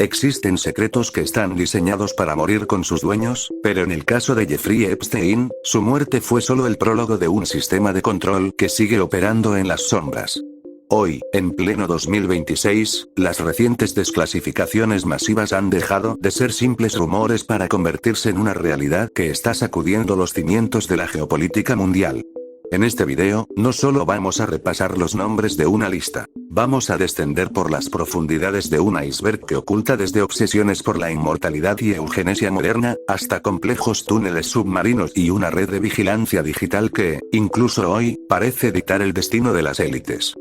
Existen secretos que están diseñados para morir con sus dueños, pero en el caso de Jeffrey Epstein, su muerte fue solo el prólogo de un sistema de control que sigue operando en las sombras. Hoy, en pleno 2026, las recientes desclasificaciones masivas han dejado de ser simples rumores para convertirse en una realidad que está sacudiendo los cimientos de la geopolítica mundial. En este video, no solo vamos a repasar los nombres de una lista, vamos a descender por las profundidades de un iceberg que oculta desde obsesiones por la inmortalidad y eugenesia moderna, hasta complejos túneles submarinos y una red de vigilancia digital que, incluso hoy, parece dictar el destino de las élites.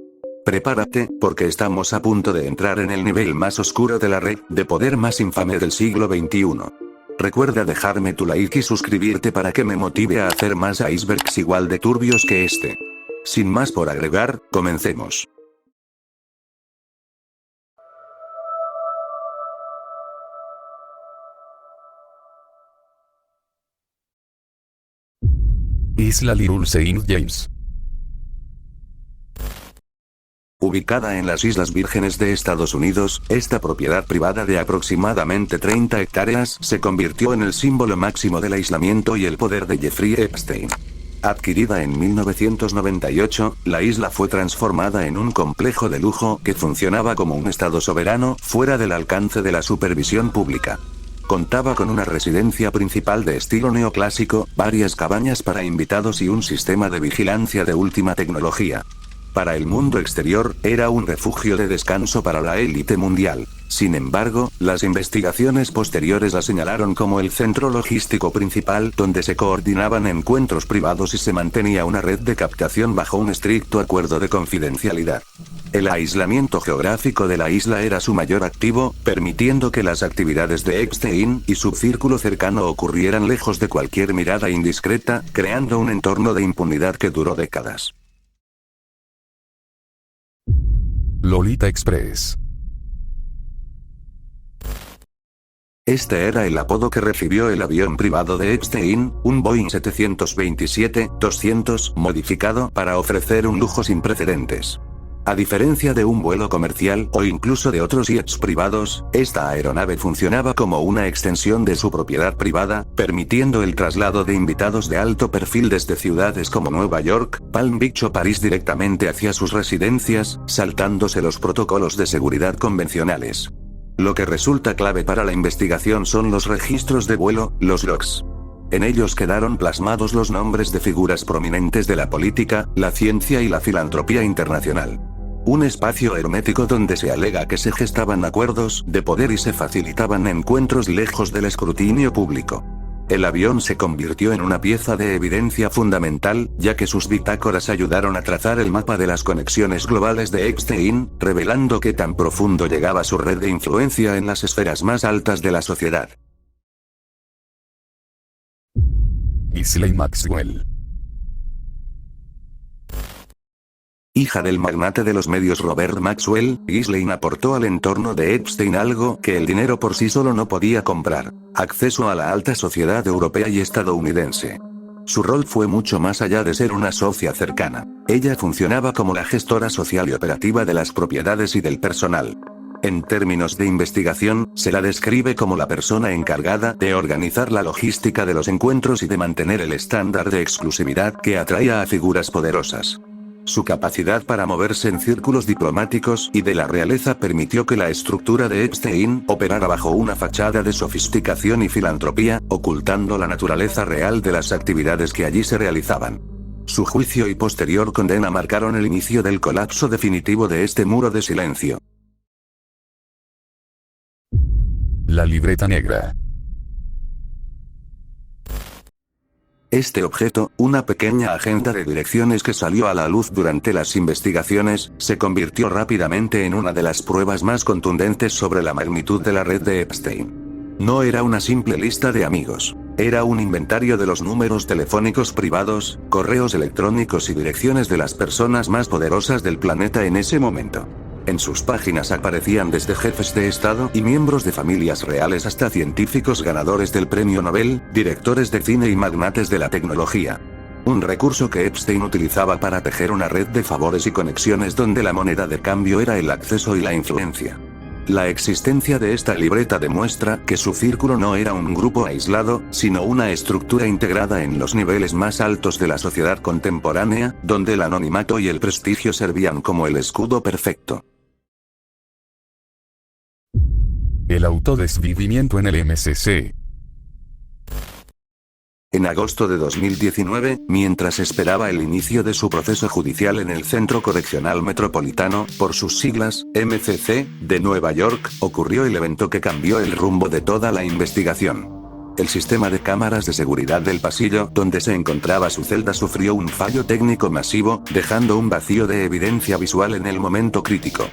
Prepárate, porque estamos a punto de entrar en el nivel más oscuro de la red de poder más infame del siglo XXI. Recuerda dejarme tu like y suscribirte para que me motive a hacer más icebergs igual de turbios que este. Sin más por agregar, comencemos. Isla Little Saint James. Ubicada en las Islas Vírgenes de Estados Unidos, esta propiedad privada de aproximadamente 30 hectáreas se convirtió en el símbolo máximo del aislamiento y el poder de Jeffrey Epstein. Adquirida en 1998, la isla fue transformada en un complejo de lujo que funcionaba como un estado soberano, fuera del alcance de la supervisión pública. Contaba con una residencia principal de estilo neoclásico, varias cabañas para invitados y un sistema de vigilancia de última tecnología. Para el mundo exterior, era un refugio de descanso para la élite mundial. Sin embargo, las investigaciones posteriores la señalaron como el centro logístico principal donde se coordinaban encuentros privados y se mantenía una red de captación bajo un estricto acuerdo de confidencialidad. El aislamiento geográfico de la isla era su mayor activo, permitiendo que las actividades de Epstein y su círculo cercano ocurrieran lejos de cualquier mirada indiscreta, creando un entorno de impunidad que duró décadas. Lolita Express. Este era el apodo que recibió el avión privado de Epstein, un Boeing 727-200 modificado para ofrecer un lujo sin precedentes. A diferencia de un vuelo comercial o incluso de otros jets privados, esta aeronave funcionaba como una extensión de su propiedad privada, permitiendo el traslado de invitados de alto perfil desde ciudades como Nueva York, Palm Beach o París directamente hacia sus residencias, saltándose los protocolos de seguridad convencionales. Lo que resulta clave para la investigación son los registros de vuelo, los logs. En ellos quedaron plasmados los nombres de figuras prominentes de la política, la ciencia y la filantropía internacional. Un espacio hermético donde se alega que se gestaban acuerdos de poder y se facilitaban encuentros lejos del escrutinio público. El avión se convirtió en una pieza de evidencia fundamental, ya que sus bitácoras ayudaron a trazar el mapa de las conexiones globales de Epstein, revelando qué tan profundo llegaba su red de influencia en las esferas más altas de la sociedad. Ghislaine Maxwell. Hija del magnate de los medios Robert Maxwell, Ghislaine aportó al entorno de Epstein algo que el dinero por sí solo no podía comprar: acceso a la alta sociedad europea y estadounidense. Su rol fue mucho más allá de ser una socia cercana. Ella funcionaba como la gestora social y operativa de las propiedades y del personal. En términos de investigación, se la describe como la persona encargada de organizar la logística de los encuentros y de mantener el estándar de exclusividad que atraía a figuras poderosas. Su capacidad para moverse en círculos diplomáticos y de la realeza permitió que la estructura de Epstein operara bajo una fachada de sofisticación y filantropía, ocultando la naturaleza real de las actividades que allí se realizaban. Su juicio y posterior condena marcaron el inicio del colapso definitivo de este muro de silencio. La libreta negra. Este objeto, una pequeña agenda de direcciones que salió a la luz durante las investigaciones, se convirtió rápidamente en una de las pruebas más contundentes sobre la magnitud de la red de Epstein. No era una simple lista de amigos. Era un inventario de los números telefónicos privados, correos electrónicos y direcciones de las personas más poderosas del planeta en ese momento. En sus páginas aparecían desde jefes de Estado y miembros de familias reales hasta científicos ganadores del premio Nobel, directores de cine y magnates de la tecnología. Un recurso que Epstein utilizaba para tejer una red de favores y conexiones donde la moneda de cambio era el acceso y la influencia. La existencia de esta libreta demuestra que su círculo no era un grupo aislado, sino una estructura integrada en los niveles más altos de la sociedad contemporánea, donde el anonimato y el prestigio servían como el escudo perfecto. El autodesvivimiento en el MCC. En agosto de 2019, mientras esperaba el inicio de su proceso judicial en el Centro Correccional Metropolitano, por sus siglas, MCC, de Nueva York, ocurrió el evento que cambió el rumbo de toda la investigación. El sistema de cámaras de seguridad del pasillo donde se encontraba su celda sufrió un fallo técnico masivo, dejando un vacío de evidencia visual en el momento crítico.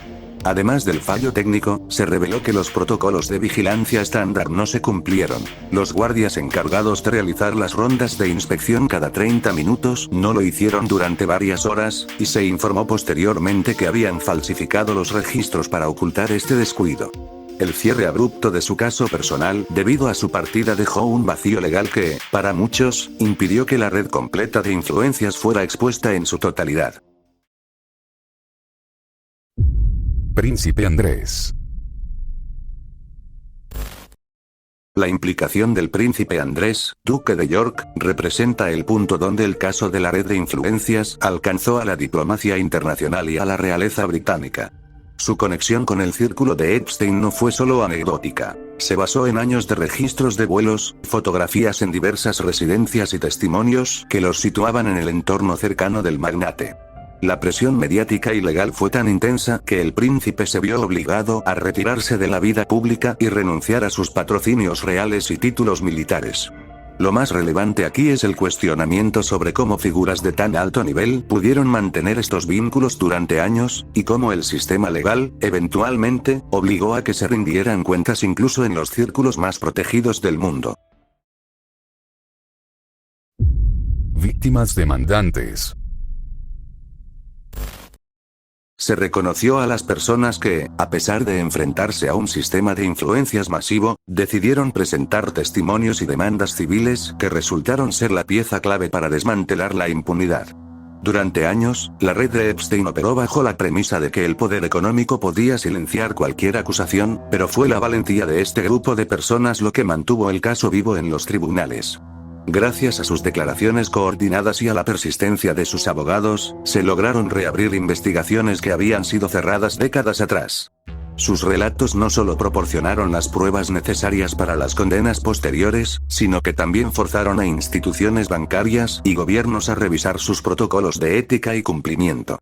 Además del fallo técnico, se reveló que los protocolos de vigilancia estándar no se cumplieron. Los guardias encargados de realizar las rondas de inspección cada 30 minutos no lo hicieron durante varias horas, y se informó posteriormente que habían falsificado los registros para ocultar este descuido. El cierre abrupto de su caso personal, debido a su partida, dejó un vacío legal que, para muchos, impidió que la red completa de influencias fuera expuesta en su totalidad. Príncipe Andrés. La implicación del príncipe Andrés, duque de York, representa el punto donde el caso de la red de influencias alcanzó a la diplomacia internacional y a la realeza británica. Su conexión con el círculo de Epstein no fue solo anecdótica. Se basó en años de registros de vuelos, fotografías en diversas residencias y testimonios que los situaban en el entorno cercano del magnate. La presión mediática y legal fue tan intensa que el príncipe se vio obligado a retirarse de la vida pública y renunciar a sus patrocinios reales y títulos militares. Lo más relevante aquí es el cuestionamiento sobre cómo figuras de tan alto nivel pudieron mantener estos vínculos durante años, y cómo el sistema legal, eventualmente, obligó a que se rindieran cuentas incluso en los círculos más protegidos del mundo. Víctimas demandantes. Se reconoció a las personas que, a pesar de enfrentarse a un sistema de influencias masivo, decidieron presentar testimonios y demandas civiles que resultaron ser la pieza clave para desmantelar la impunidad. Durante años, la red de Epstein operó bajo la premisa de que el poder económico podía silenciar cualquier acusación, pero fue la valentía de este grupo de personas lo que mantuvo el caso vivo en los tribunales. Gracias a sus declaraciones coordinadas y a la persistencia de sus abogados, se lograron reabrir investigaciones que habían sido cerradas décadas atrás. Sus relatos no solo proporcionaron las pruebas necesarias para las condenas posteriores, sino que también forzaron a instituciones bancarias y gobiernos a revisar sus protocolos de ética y cumplimiento.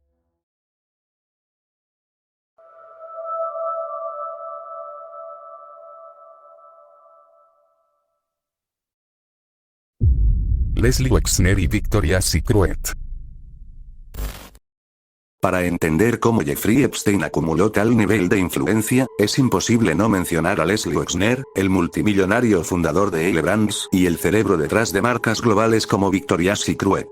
Leslie Wexner y Victoria's Secret. Para entender cómo Jeffrey Epstein acumuló tal nivel de influencia, es imposible no mencionar a Leslie Wexner, el multimillonario fundador de L Brands y el cerebro detrás de marcas globales como Victoria's Secret.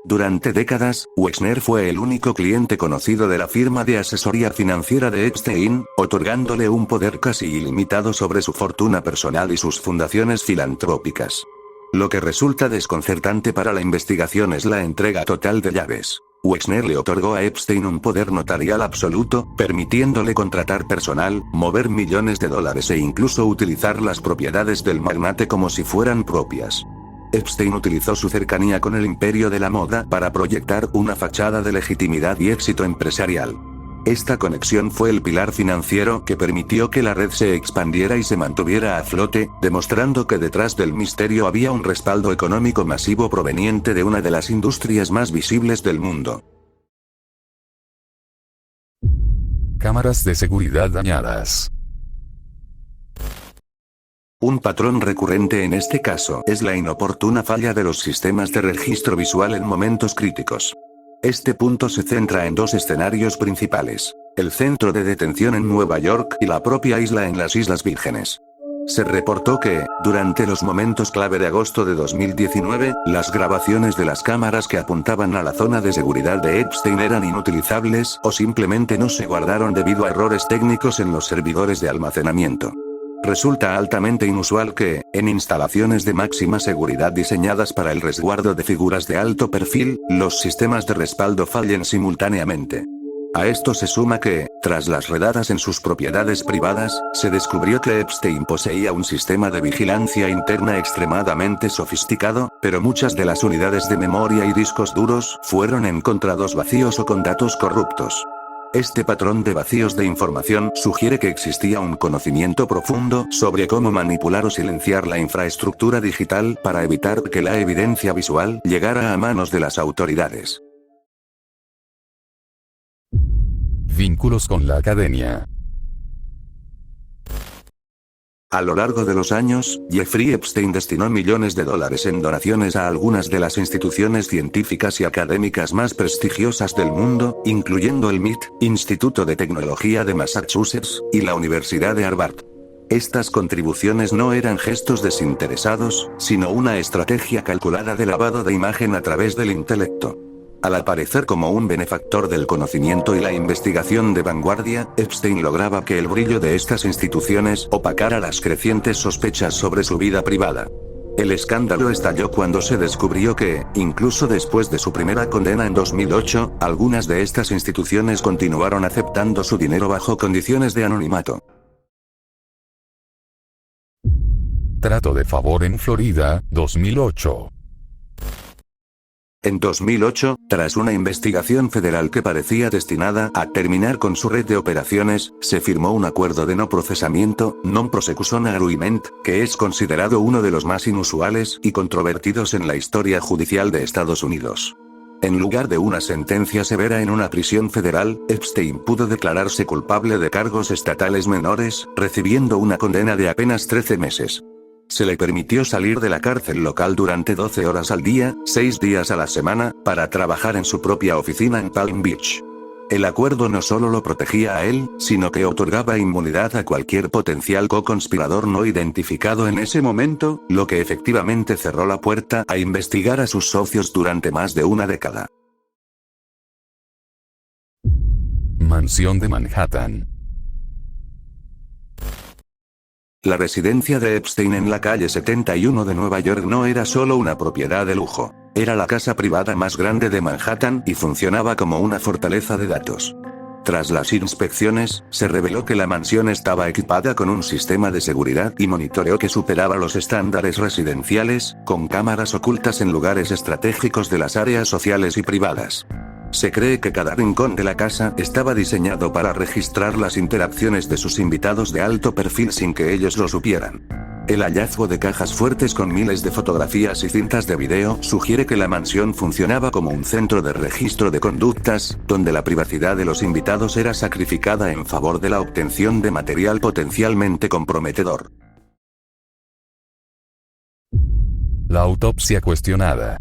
Durante décadas, Wexner fue el único cliente conocido de la firma de asesoría financiera de Epstein, otorgándole un poder casi ilimitado sobre su fortuna personal y sus fundaciones filantrópicas. Lo que resulta desconcertante para la investigación es la entrega total de llaves. Wexner le otorgó a Epstein un poder notarial absoluto, permitiéndole contratar personal, mover millones de dólares e incluso utilizar las propiedades del magnate como si fueran propias. Epstein utilizó su cercanía con el imperio de la moda para proyectar una fachada de legitimidad y éxito empresarial. Esta conexión fue el pilar financiero que permitió que la red se expandiera y se mantuviera a flote, demostrando que detrás del misterio había un respaldo económico masivo proveniente de una de las industrias más visibles del mundo. Cámaras de seguridad dañadas. Un patrón recurrente en este caso es la inoportuna falla de los sistemas de registro visual en momentos críticos. Este punto se centra en dos escenarios principales: el centro de detención en Nueva York y la propia isla en las Islas Vírgenes. Se reportó que, durante los momentos clave de agosto de 2019, las grabaciones de las cámaras que apuntaban a la zona de seguridad de Epstein eran inutilizables o simplemente no se guardaron debido a errores técnicos en los servidores de almacenamiento. Resulta altamente inusual que, en instalaciones de máxima seguridad diseñadas para el resguardo de figuras de alto perfil, los sistemas de respaldo fallen simultáneamente. A esto se suma que, Tras las redadas en sus propiedades privadas, se descubrió que Epstein poseía un sistema de vigilancia interna extremadamente sofisticado, pero muchas de las unidades de memoria y discos duros fueron encontrados vacíos o con datos corruptos. Este patrón de vacíos de información sugiere que existía un conocimiento profundo sobre cómo manipular o silenciar la infraestructura digital para evitar que la evidencia visual llegara a manos de las autoridades. Vínculos con la academia. A lo largo de los años, Jeffrey Epstein destinó millones de dólares en donaciones a algunas de las instituciones científicas y académicas más prestigiosas del mundo, incluyendo el MIT, Instituto de Tecnología de Massachusetts, y la Universidad de Harvard. Estas contribuciones no eran gestos desinteresados, sino una estrategia calculada de lavado de imagen a través del intelecto. Al aparecer como un benefactor del conocimiento y la investigación de vanguardia, Epstein lograba que el brillo de estas instituciones opacara las crecientes sospechas sobre su vida privada. El escándalo estalló cuando se descubrió que, incluso después de su primera condena en 2008, algunas de estas instituciones continuaron aceptando su dinero bajo condiciones de anonimato. Trato de favor en Florida, 2008. En 2008, tras una investigación federal que parecía destinada a terminar con su red de operaciones, se firmó un acuerdo de no procesamiento, non prosecution agreement, que es considerado uno de los más inusuales y controvertidos en la historia judicial de Estados Unidos. En lugar de una sentencia severa en una prisión federal, Epstein pudo declararse culpable de cargos estatales menores, recibiendo una condena de apenas 13 meses. Se le permitió salir de la cárcel local durante 12 horas al día, 6 días a la semana, para trabajar en su propia oficina en Palm Beach. El acuerdo no solo lo protegía a él, sino que otorgaba inmunidad a cualquier potencial co-conspirador no identificado en ese momento, lo que efectivamente cerró la puerta a investigar a sus socios durante más de una década. Mansión de Manhattan. La residencia de Epstein en la calle 71 de Nueva York no era solo una propiedad de lujo, era la casa privada más grande de Manhattan y funcionaba como una fortaleza de datos. Tras las inspecciones, se reveló que la mansión estaba equipada con un sistema de seguridad y monitoreo que superaba los estándares residenciales, con cámaras ocultas en lugares estratégicos de las áreas sociales y privadas. Se cree que cada rincón de la casa estaba diseñado para registrar las interacciones de sus invitados de alto perfil sin que ellos lo supieran. El hallazgo de cajas fuertes con miles de fotografías y cintas de video sugiere que la mansión funcionaba como un centro de registro de conductas, donde la privacidad de los invitados era sacrificada en favor de la obtención de material potencialmente comprometedor. La autopsia cuestionada.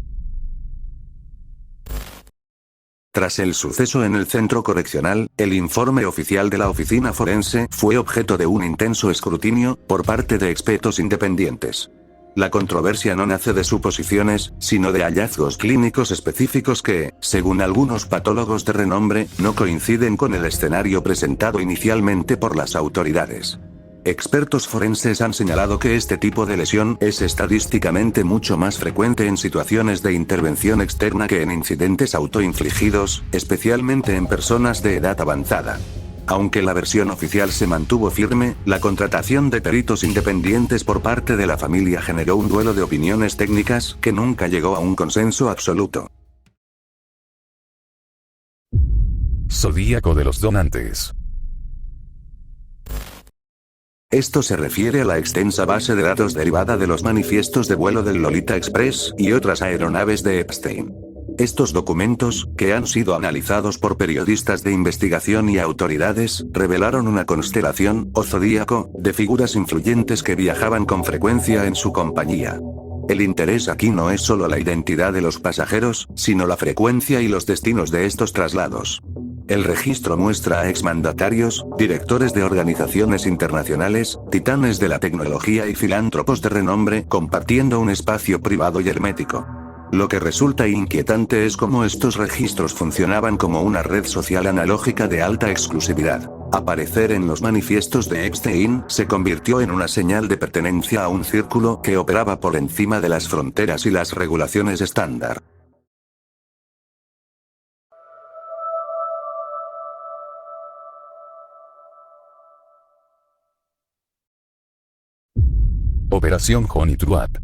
Tras el suceso en el centro correccional, el informe oficial de la oficina forense fue objeto de un intenso escrutinio por parte de expertos independientes. La controversia no nace de suposiciones, sino de hallazgos clínicos específicos que, según algunos patólogos de renombre, no coinciden con el escenario presentado inicialmente por las autoridades. Expertos forenses han señalado que este tipo de lesión es estadísticamente mucho más frecuente en situaciones de intervención externa que en incidentes autoinfligidos, especialmente en personas de edad avanzada. Aunque la versión oficial se mantuvo firme, la contratación de peritos independientes por parte de la familia generó un duelo de opiniones técnicas que nunca llegó a un consenso absoluto. Zodíaco de los donantes. Esto se refiere a la extensa base de datos derivada de los manifiestos de vuelo del Lolita Express y otras aeronaves de Epstein. Estos documentos, que han sido analizados por periodistas de investigación y autoridades, revelaron una constelación, o zodíaco, de figuras influyentes que viajaban con frecuencia en su compañía. El interés aquí no es solo la identidad de los pasajeros, sino la frecuencia y los destinos de estos traslados. El registro muestra a exmandatarios, directores de organizaciones internacionales, titanes de la tecnología y filántropos de renombre compartiendo un espacio privado y hermético. Lo que resulta inquietante es cómo estos registros funcionaban como una red social analógica de alta exclusividad. Aparecer en los manifiestos de Epstein se convirtió en una señal de pertenencia a un círculo que operaba por encima de las fronteras y las regulaciones estándar. Operación Honey Trap.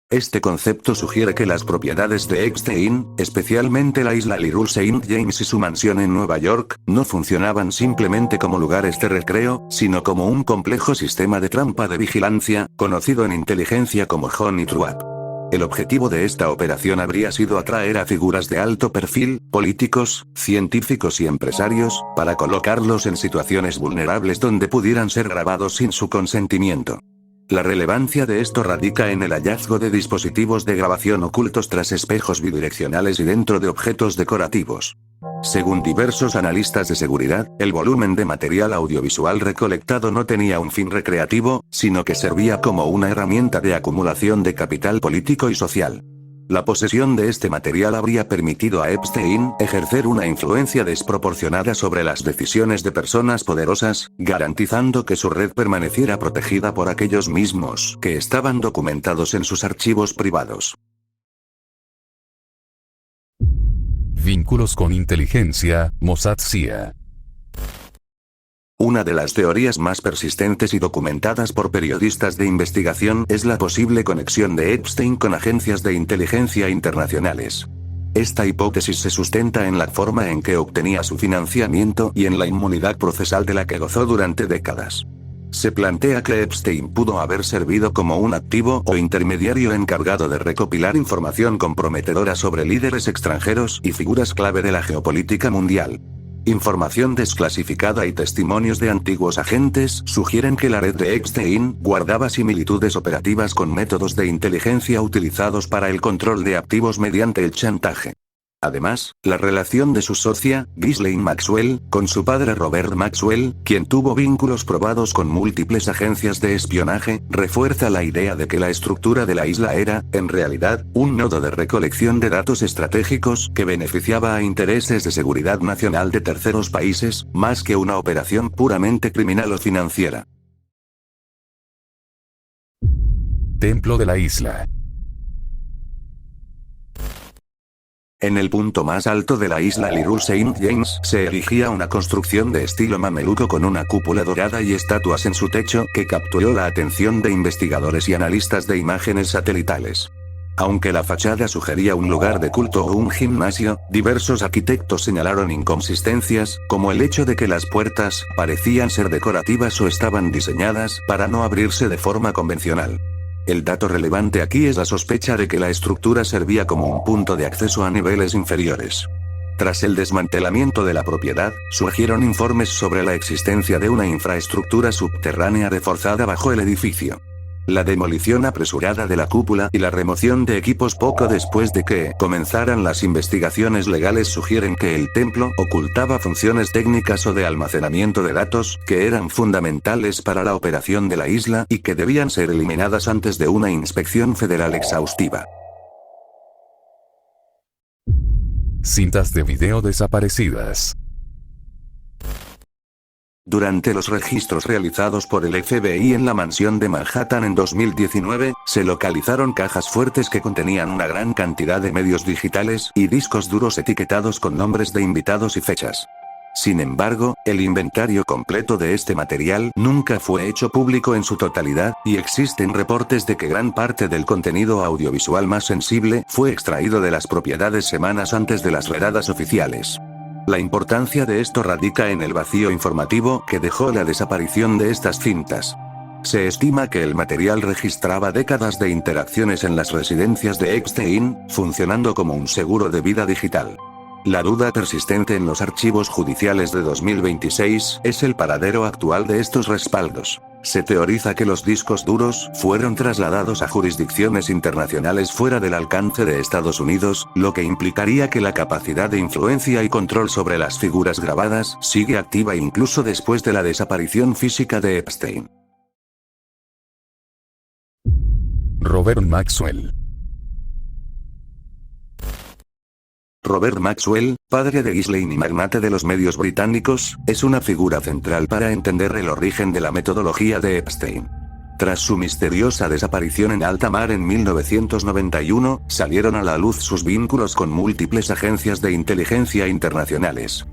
Este concepto sugiere que las propiedades de Epstein, especialmente la isla Little St. James y su mansión en Nueva York, no funcionaban simplemente como lugares de recreo, sino como un complejo sistema de trampa de vigilancia, conocido en inteligencia como Honey Trap. El objetivo de esta operación habría sido atraer a figuras de alto perfil, políticos, científicos y empresarios, para colocarlos en situaciones vulnerables donde pudieran ser grabados sin su consentimiento. La relevancia de esto radica en el hallazgo de dispositivos de grabación ocultos tras espejos bidireccionales y dentro de objetos decorativos. Según diversos analistas de seguridad, el volumen de material audiovisual recolectado no tenía un fin recreativo, sino que servía como una herramienta de acumulación de capital político y social. La posesión de este material habría permitido a Epstein ejercer una influencia desproporcionada sobre las decisiones de personas poderosas, garantizando que su red permaneciera protegida por aquellos mismos que estaban documentados en sus archivos privados. Vínculos con inteligencia, Mossad CIA. Una de las teorías más persistentes y documentadas por periodistas de investigación es la posible conexión de Epstein con agencias de inteligencia internacionales. Esta hipótesis se sustenta en la forma en que obtenía su financiamiento y en la inmunidad procesal de la que gozó durante décadas. Se plantea que Epstein pudo haber servido como un activo o intermediario encargado de recopilar información comprometedora sobre líderes extranjeros y figuras clave de la geopolítica mundial. Información desclasificada y testimonios de antiguos agentes sugieren que la red de Epstein guardaba similitudes operativas con métodos de inteligencia utilizados para el control de activos mediante el chantaje. Además, la relación de su socia, Ghislaine Maxwell, con su padre Robert Maxwell, quien tuvo vínculos probados con múltiples agencias de espionaje, refuerza la idea de que la estructura de la isla era, en realidad, un nodo de recolección de datos estratégicos que beneficiaba a intereses de seguridad nacional de terceros países, más que una operación puramente criminal o financiera. Templo de la isla. En el punto más alto de la isla Little St. James se erigía una construcción de estilo mameluco con una cúpula dorada y estatuas en su techo que capturó la atención de investigadores y analistas de imágenes satelitales. Aunque la fachada sugería un lugar de culto o un gimnasio, diversos arquitectos señalaron inconsistencias, como el hecho de que las puertas parecían ser decorativas o estaban diseñadas para no abrirse de forma convencional. El dato relevante aquí es la sospecha de que la estructura servía como un punto de acceso a niveles inferiores. Tras el desmantelamiento de la propiedad, surgieron informes sobre la existencia de una infraestructura subterránea reforzada bajo el edificio. La demolición apresurada de la cúpula y la remoción de equipos poco después de que comenzaran las investigaciones legales sugieren que el templo ocultaba funciones técnicas o de almacenamiento de datos que eran fundamentales para la operación de la isla y que debían ser eliminadas antes de una inspección federal exhaustiva. Cintas de video desaparecidas. Durante los registros realizados por el FBI en la mansión de Manhattan en 2019, se localizaron cajas fuertes que contenían una gran cantidad de medios digitales y discos duros etiquetados con nombres de invitados y fechas. Sin embargo, el inventario completo de este material nunca fue hecho público en su totalidad, y existen reportes de que gran parte del contenido audiovisual más sensible fue extraído de las propiedades semanas antes de las redadas oficiales. La importancia de esto radica en el vacío informativo que dejó la desaparición de estas cintas. Se estima que el material registraba décadas de interacciones en las residencias de Epstein, funcionando como un seguro de vida digital. La duda persistente en los archivos judiciales de 2026 es el paradero actual de estos respaldos. Se teoriza que los discos duros fueron trasladados a jurisdicciones internacionales fuera del alcance de Estados Unidos, lo que implicaría que la capacidad de influencia y control sobre las figuras grabadas sigue activa incluso después de la desaparición física de Epstein. Robert Maxwell. Robert Maxwell, padre de Ghislaine y magnate de los medios británicos, es una figura central para entender el origen de la metodología de Epstein. Tras su misteriosa desaparición en alta mar en 1991, salieron a la luz sus vínculos con múltiples agencias de inteligencia internacionales.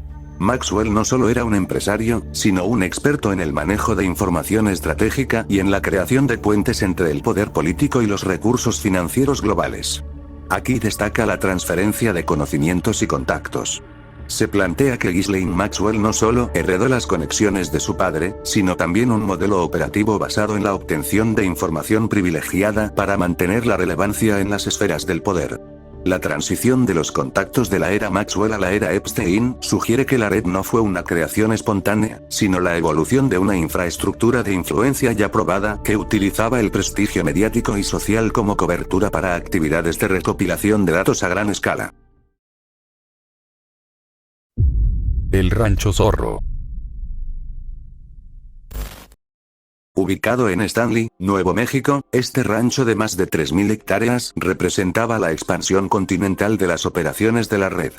Maxwell no solo era un empresario, sino un experto en el manejo de información estratégica y en la creación de puentes entre el poder político y los recursos financieros globales. Aquí destaca la transferencia de conocimientos y contactos. Se plantea que Ghislaine Maxwell no solo heredó las conexiones de su padre, sino también un modelo operativo basado en la obtención de información privilegiada para mantener la relevancia en las esferas del poder. La transición de los contactos de la era Maxwell a la era Epstein sugiere que la red no fue una creación espontánea, sino la evolución de una infraestructura de influencia ya probada que utilizaba el prestigio mediático y social como cobertura para actividades de recopilación de datos a gran escala. El Rancho Zorro. Ubicado en Stanley, Nuevo México, este rancho de más de 3.000 hectáreas representaba la expansión continental de las operaciones de la red.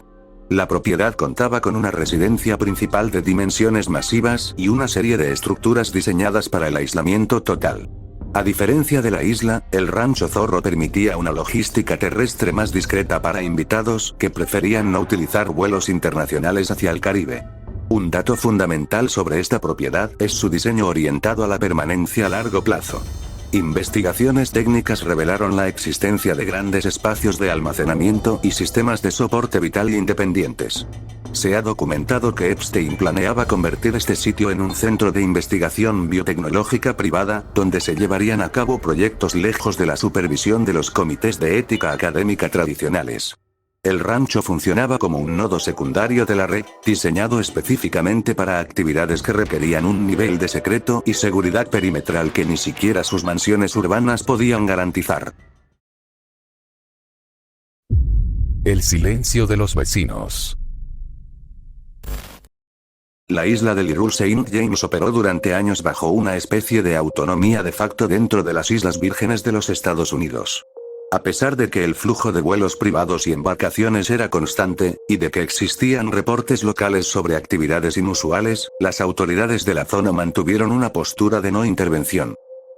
La propiedad contaba con una residencia principal de dimensiones masivas y una serie de estructuras diseñadas para el aislamiento total. A diferencia de la isla, el Rancho Zorro permitía una logística terrestre más discreta para invitados que preferían no utilizar vuelos internacionales hacia el Caribe. Un dato fundamental sobre esta propiedad es su diseño orientado a la permanencia a largo plazo. Investigaciones técnicas revelaron la existencia de grandes espacios de almacenamiento y sistemas de soporte vital independientes. Se ha documentado que Epstein planeaba convertir este sitio en un centro de investigación biotecnológica privada, donde se llevarían a cabo proyectos lejos de la supervisión de los comités de ética académica tradicionales. El rancho funcionaba como un nodo secundario de la red, diseñado específicamente para actividades que requerían un nivel de secreto y seguridad perimetral que ni siquiera sus mansiones urbanas podían garantizar. El silencio de los vecinos. La isla de Little Saint James operó durante años bajo una especie de autonomía de facto dentro de las Islas Vírgenes de los Estados Unidos. A pesar de que el flujo de vuelos privados y embarcaciones era constante, y de que existían reportes locales sobre actividades inusuales, las autoridades de la zona mantuvieron una postura de no intervención.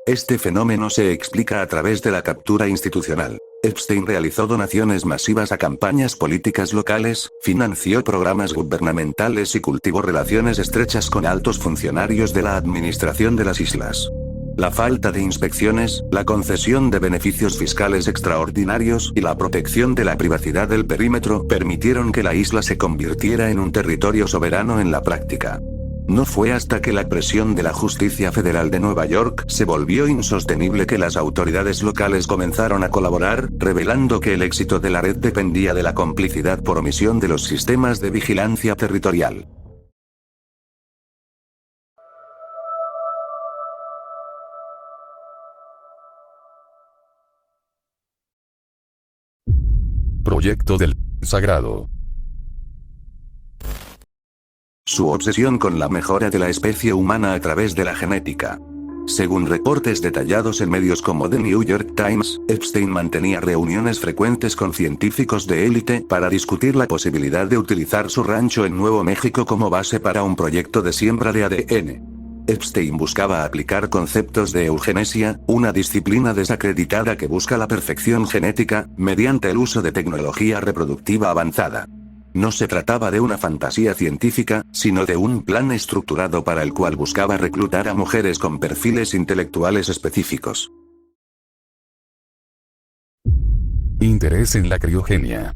Este fenómeno se explica a través de la captura institucional. Epstein realizó donaciones masivas a campañas políticas locales, financió programas gubernamentales y cultivó relaciones estrechas con altos funcionarios de la administración de las islas. La falta de inspecciones, la concesión de beneficios fiscales extraordinarios y la protección de la privacidad del perímetro permitieron que la isla se convirtiera en un territorio soberano en la práctica. No fue hasta que la presión de la Justicia Federal de Nueva York se volvió insostenible que las autoridades locales comenzaron a colaborar, revelando que el éxito de la red dependía de la complicidad por omisión de los sistemas de vigilancia territorial. Proyecto del Sagrado. Su obsesión con la mejora de la especie humana a través de la genética. Según reportes detallados en medios como The New York Times, Epstein mantenía reuniones frecuentes con científicos de élite para discutir la posibilidad de utilizar su rancho en Nuevo México como base para un proyecto de siembra de ADN. Epstein buscaba aplicar conceptos de eugenesia, una disciplina desacreditada que busca la perfección genética, mediante el uso de tecnología reproductiva avanzada. No se trataba de una fantasía científica, sino de un plan estructurado para el cual buscaba reclutar a mujeres con perfiles intelectuales específicos. Interés en la criogenia.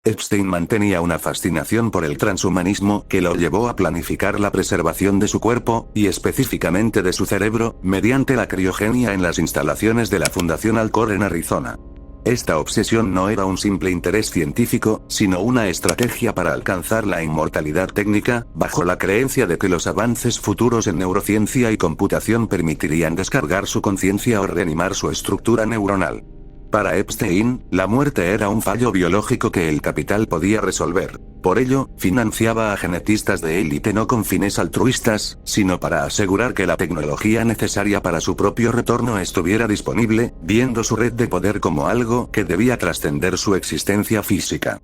Epstein mantenía una fascinación por el transhumanismo que lo llevó a planificar la preservación de su cuerpo, y específicamente de su cerebro, mediante la criogenia en las instalaciones de la Fundación Alcor en Arizona. Esta obsesión no era un simple interés científico, sino una estrategia para alcanzar la inmortalidad técnica, bajo la creencia de que los avances futuros en neurociencia y computación permitirían descargar su conciencia o reanimar su estructura neuronal. Para Epstein, la muerte era un fallo biológico que el capital podía resolver. Por ello, financiaba a genetistas de élite no con fines altruistas, sino para asegurar que la tecnología necesaria para su propio retorno estuviera disponible, viendo su red de poder como algo que debía trascender su existencia física.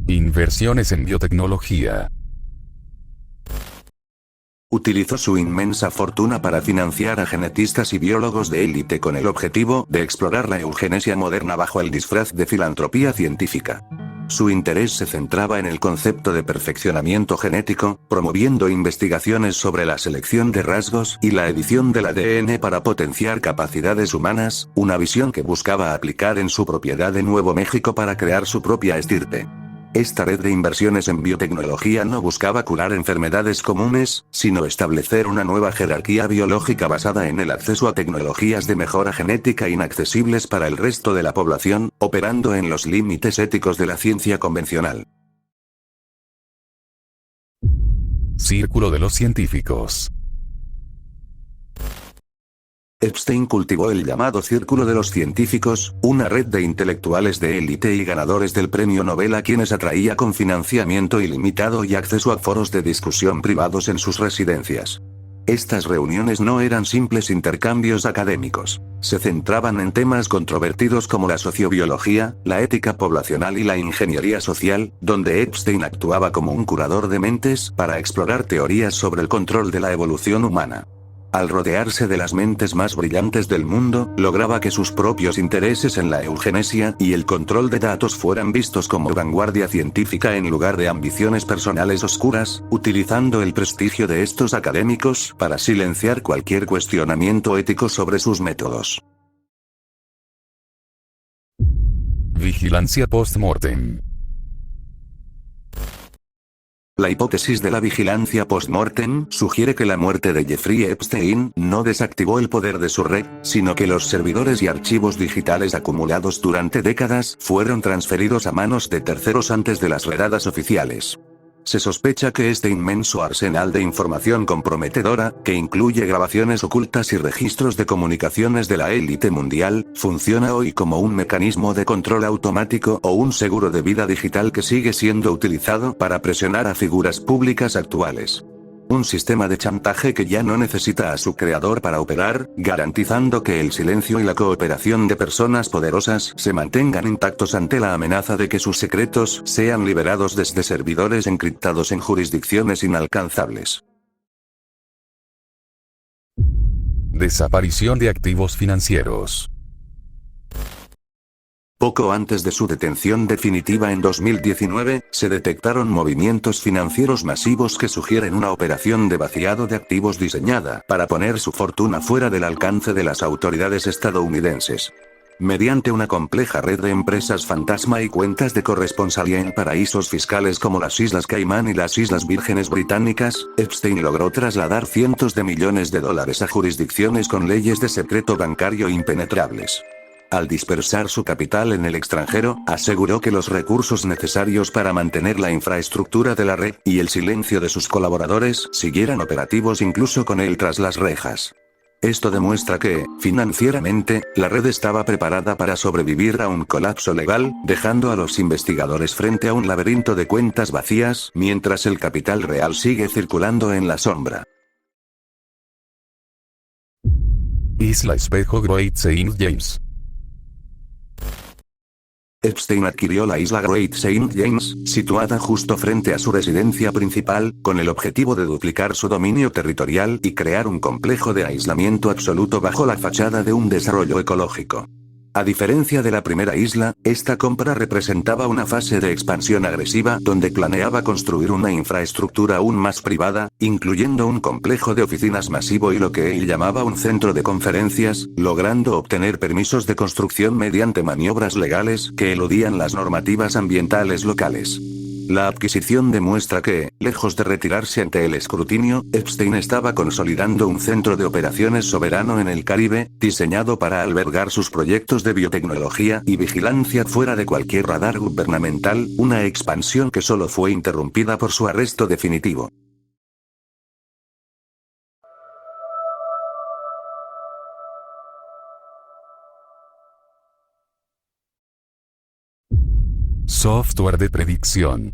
Inversiones en biotecnología. Utilizó su inmensa fortuna para financiar a genetistas y biólogos de élite con el objetivo de explorar la eugenesia moderna bajo el disfraz de filantropía científica. Su interés se centraba en el concepto de perfeccionamiento genético, promoviendo investigaciones sobre la selección de rasgos y la edición del ADN para potenciar capacidades humanas, una visión que buscaba aplicar en su propiedad de Nuevo México para crear su propia estirpe. Esta red de inversiones en biotecnología no buscaba curar enfermedades comunes, sino establecer una nueva jerarquía biológica basada en el acceso a tecnologías de mejora genética inaccesibles para el resto de la población, operando en los límites éticos de la ciencia convencional. Círculo de los científicos. Epstein cultivó el llamado Círculo de los Científicos, una red de intelectuales de élite y ganadores del premio Nobel a quienes atraía con financiamiento ilimitado y acceso a foros de discusión privados en sus residencias. Estas reuniones no eran simples intercambios académicos. Se centraban en temas controvertidos como la sociobiología, la ética poblacional y la ingeniería social, donde Epstein actuaba como un curador de mentes para explorar teorías sobre el control de la evolución humana. Al rodearse de las mentes más brillantes del mundo, lograba que sus propios intereses en la eugenesia y el control de datos fueran vistos como vanguardia científica en lugar de ambiciones personales oscuras, utilizando el prestigio de estos académicos para silenciar cualquier cuestionamiento ético sobre sus métodos. Vigilancia post-mortem. La hipótesis de la vigilancia post-mortem sugiere que la muerte de Jeffrey Epstein no desactivó el poder de su red, sino que los servidores y archivos digitales acumulados durante décadas fueron transferidos a manos de terceros antes de las redadas oficiales. Se sospecha que este inmenso arsenal de información comprometedora, que incluye grabaciones ocultas y registros de comunicaciones de la élite mundial, funciona hoy como un mecanismo de control automático o un seguro de vida digital que sigue siendo utilizado para presionar a figuras públicas actuales. Un sistema de chantaje que ya no necesita a su creador para operar, garantizando que el silencio y la cooperación de personas poderosas se mantengan intactos ante la amenaza de que sus secretos sean liberados desde servidores encriptados en jurisdicciones inalcanzables. Desaparición de activos financieros. Poco antes de su detención definitiva en 2019, se detectaron movimientos financieros masivos que sugieren una operación de vaciado de activos diseñada para poner su fortuna fuera del alcance de las autoridades estadounidenses. Mediante una compleja red de empresas fantasma y cuentas de corresponsalía en paraísos fiscales como las Islas Caimán y las Islas Vírgenes Británicas, Epstein logró trasladar cientos de millones de dólares a jurisdicciones con leyes de secreto bancario impenetrables. Al dispersar su capital en el extranjero, aseguró que los recursos necesarios para mantener la infraestructura de la red y el silencio de sus colaboradores siguieran operativos incluso con él tras las rejas. Esto demuestra que, financieramente, la red estaba preparada para sobrevivir a un colapso legal, dejando a los investigadores frente a un laberinto de cuentas vacías, mientras el capital real sigue circulando en la sombra. Isla Espejo Great St. James. Epstein adquirió la isla Great St. James, situada justo frente a su residencia principal, con el objetivo de duplicar su dominio territorial y crear un complejo de aislamiento absoluto bajo la fachada de un desarrollo ecológico. A diferencia de la primera isla, esta compra representaba una fase de expansión agresiva donde planeaba construir una infraestructura aún más privada, incluyendo un complejo de oficinas masivo y lo que él llamaba un centro de conferencias, logrando obtener permisos de construcción mediante maniobras legales que eludían las normativas ambientales locales. La adquisición demuestra que, lejos de retirarse ante el escrutinio, Epstein estaba consolidando un centro de operaciones soberano en el Caribe, diseñado para albergar sus proyectos de biotecnología y vigilancia fuera de cualquier radar gubernamental, una expansión que solo fue interrumpida por su arresto definitivo. Software de predicción.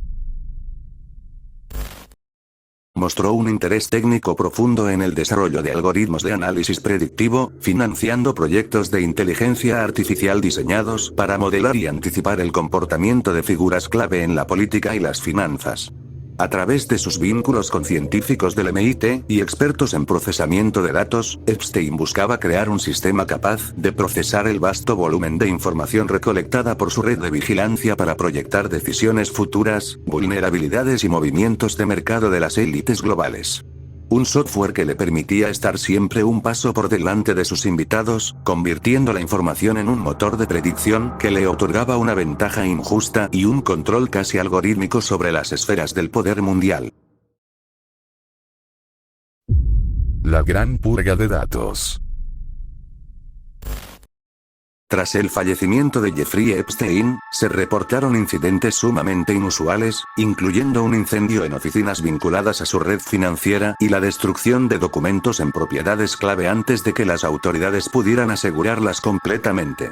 Mostró un interés técnico profundo en el desarrollo de algoritmos de análisis predictivo, financiando proyectos de inteligencia artificial diseñados para modelar y anticipar el comportamiento de figuras clave en la política y las finanzas. A través de sus vínculos con científicos del MIT y expertos en procesamiento de datos, Epstein buscaba crear un sistema capaz de procesar el vasto volumen de información recolectada por su red de vigilancia para proyectar decisiones futuras, vulnerabilidades y movimientos de mercado de las élites globales. Un software que le permitía estar siempre un paso por delante de sus invitados, convirtiendo la información en un motor de predicción que le otorgaba una ventaja injusta y un control casi algorítmico sobre las esferas del poder mundial. La gran purga de datos. Tras el fallecimiento de Jeffrey Epstein, se reportaron incidentes sumamente inusuales, incluyendo un incendio en oficinas vinculadas a su red financiera y la destrucción de documentos en propiedades clave antes de que las autoridades pudieran asegurarlas completamente.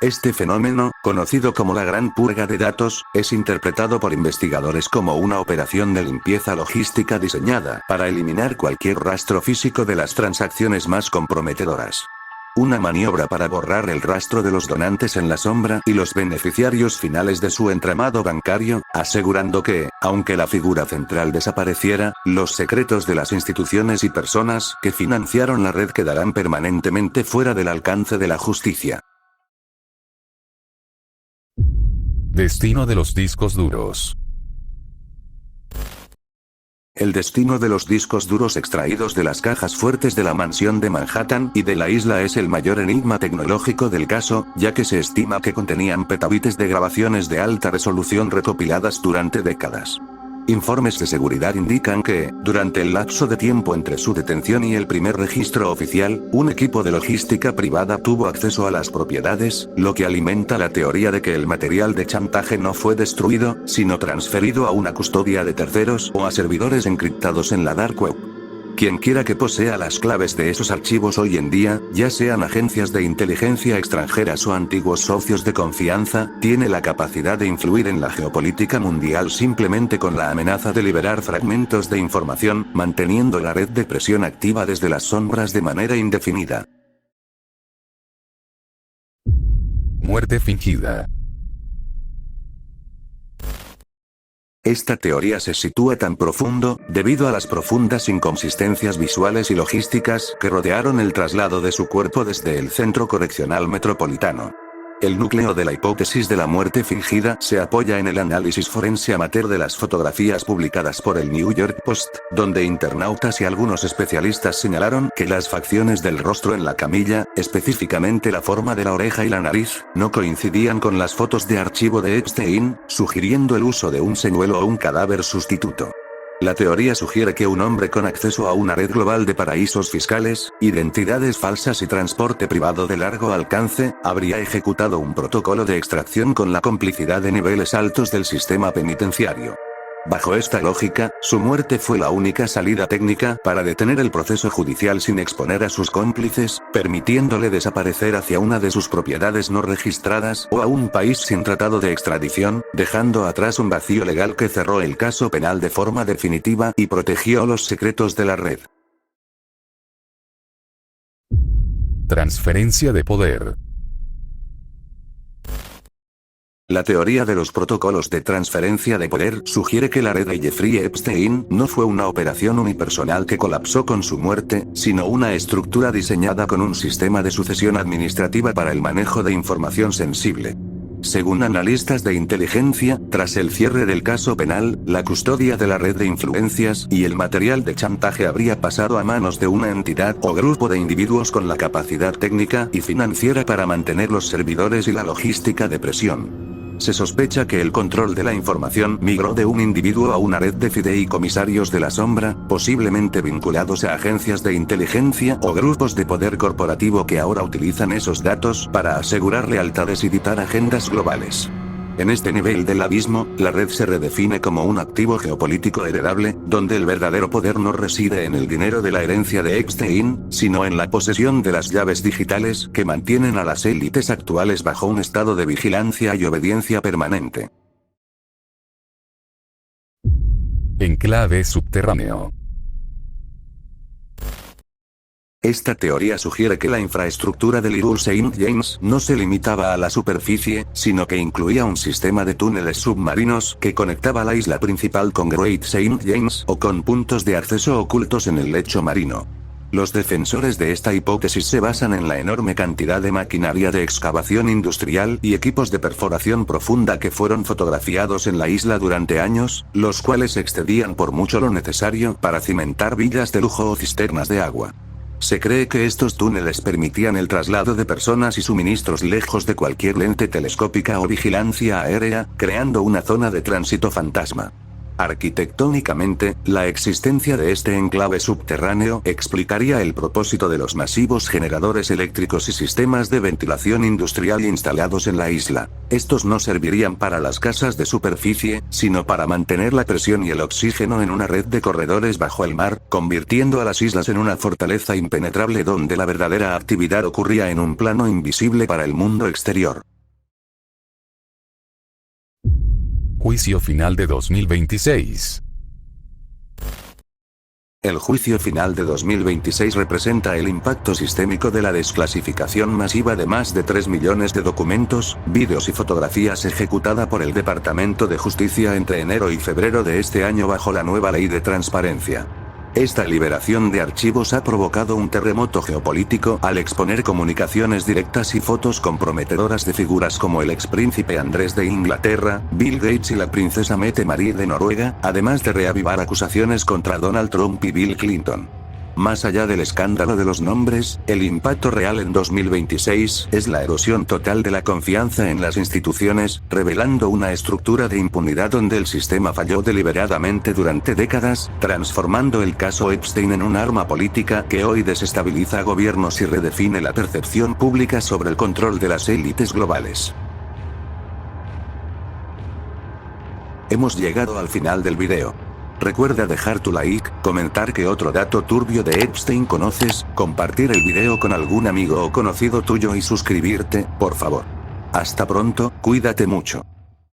Este fenómeno, conocido como la Gran Purga de Datos, es interpretado por investigadores como una operación de limpieza logística diseñada para eliminar cualquier rastro físico de las transacciones más comprometedoras. Una maniobra para borrar el rastro de los donantes en la sombra y los beneficiarios finales de su entramado bancario, asegurando que, aunque la figura central desapareciera, los secretos de las instituciones y personas que financiaron la red quedarán permanentemente fuera del alcance de la justicia. Destino de los discos duros. El destino de los discos duros extraídos de las cajas fuertes de la mansión de Manhattan y de la isla es el mayor enigma tecnológico del caso, ya que se estima que contenían petabytes de grabaciones de alta resolución recopiladas durante décadas. Informes de seguridad indican que, durante el lapso de tiempo entre su detención y el primer registro oficial, un equipo de logística privada tuvo acceso a las propiedades, lo que alimenta la teoría de que el material de chantaje no fue destruido, sino transferido a una custodia de terceros o a servidores encriptados en la Dark Web. Quienquiera que posea las claves de esos archivos hoy en día, ya sean agencias de inteligencia extranjeras o antiguos socios de confianza, tiene la capacidad de influir en la geopolítica mundial simplemente con la amenaza de liberar fragmentos de información, manteniendo la red de presión activa desde las sombras de manera indefinida. Muerte fingida. Esta teoría se sitúa tan profundo, debido a las profundas inconsistencias visuales y logísticas que rodearon el traslado de su cuerpo desde el Centro Correccional Metropolitano. El núcleo de la hipótesis de la muerte fingida se apoya en el análisis forense amateur de las fotografías publicadas por el New York Post, donde internautas y algunos especialistas señalaron que las facciones del rostro en la camilla, específicamente la forma de la oreja y la nariz, no coincidían con las fotos de archivo de Epstein, sugiriendo el uso de un señuelo o un cadáver sustituto. La teoría sugiere que un hombre con acceso a una red global de paraísos fiscales, identidades falsas y transporte privado de largo alcance, habría ejecutado un protocolo de extracción con la complicidad de niveles altos del sistema penitenciario. Bajo esta lógica, su muerte fue la única salida técnica para detener el proceso judicial sin exponer a sus cómplices, permitiéndole desaparecer hacia una de sus propiedades no registradas o a un país sin tratado de extradición, dejando atrás un vacío legal que cerró el caso penal de forma definitiva y protegió los secretos de la red. Transferencia de poder. La teoría de los protocolos de transferencia de poder sugiere que la red de Jeffrey Epstein no fue una operación unipersonal que colapsó con su muerte, sino una estructura diseñada con un sistema de sucesión administrativa para el manejo de información sensible. Según analistas de inteligencia, tras el cierre del caso penal, la custodia de la red de influencias y el material de chantaje habría pasado a manos de una entidad o grupo de individuos con la capacidad técnica y financiera para mantener los servidores y la logística de presión. Se sospecha que el control de la información migró de un individuo a una red de fideicomisarios de la sombra, posiblemente vinculados a agencias de inteligencia o grupos de poder corporativo que ahora utilizan esos datos para asegurar lealtades y dictar agendas globales. En este nivel del abismo, la red se redefine como un activo geopolítico heredable, donde el verdadero poder no reside en el dinero de la herencia de Epstein, sino en la posesión de las llaves digitales que mantienen a las élites actuales bajo un estado de vigilancia y obediencia permanente. Enclave subterráneo. Esta teoría sugiere que la infraestructura del Little St. James no se limitaba a la superficie, sino que incluía un sistema de túneles submarinos que conectaba la isla principal con Great St. James o con puntos de acceso ocultos en el lecho marino. Los defensores de esta hipótesis se basan en la enorme cantidad de maquinaria de excavación industrial y equipos de perforación profunda que fueron fotografiados en la isla durante años, los cuales excedían por mucho lo necesario para cimentar villas de lujo o cisternas de agua. Se cree que estos túneles permitían el traslado de personas y suministros lejos de cualquier lente telescópica o vigilancia aérea, creando una zona de tránsito fantasma. Arquitectónicamente, la existencia de este enclave subterráneo explicaría el propósito de los masivos generadores eléctricos y sistemas de ventilación industrial instalados en la isla. Estos no servirían para las casas de superficie, sino para mantener la presión y el oxígeno en una red de corredores bajo el mar, convirtiendo a las islas en una fortaleza impenetrable donde la verdadera actividad ocurría en un plano invisible para el mundo exterior. Juicio final de 2026. El juicio final de 2026 representa el impacto sistémico de la desclasificación masiva de más de 3 millones de documentos, vídeos y fotografías ejecutada por el Departamento de Justicia entre enero y febrero de este año bajo la nueva ley de transparencia. Esta liberación de archivos ha provocado un terremoto geopolítico al exponer comunicaciones directas y fotos comprometedoras de figuras como el expríncipe Andrés de Inglaterra, Bill Gates y la princesa Mette-Marit de Noruega, además de reavivar acusaciones contra Donald Trump y Bill Clinton. Más allá del escándalo de los nombres, el impacto real en 2026 es la erosión total de la confianza en las instituciones, revelando una estructura de impunidad donde el sistema falló deliberadamente durante décadas, transformando el caso Epstein en un arma política que hoy desestabiliza gobiernos y redefine la percepción pública sobre el control de las élites globales. Hemos llegado al final del video. Recuerda dejar tu like, comentar qué otro dato turbio de Epstein conoces, compartir el video con algún amigo o conocido tuyo y suscribirte, por favor. Hasta pronto, cuídate mucho.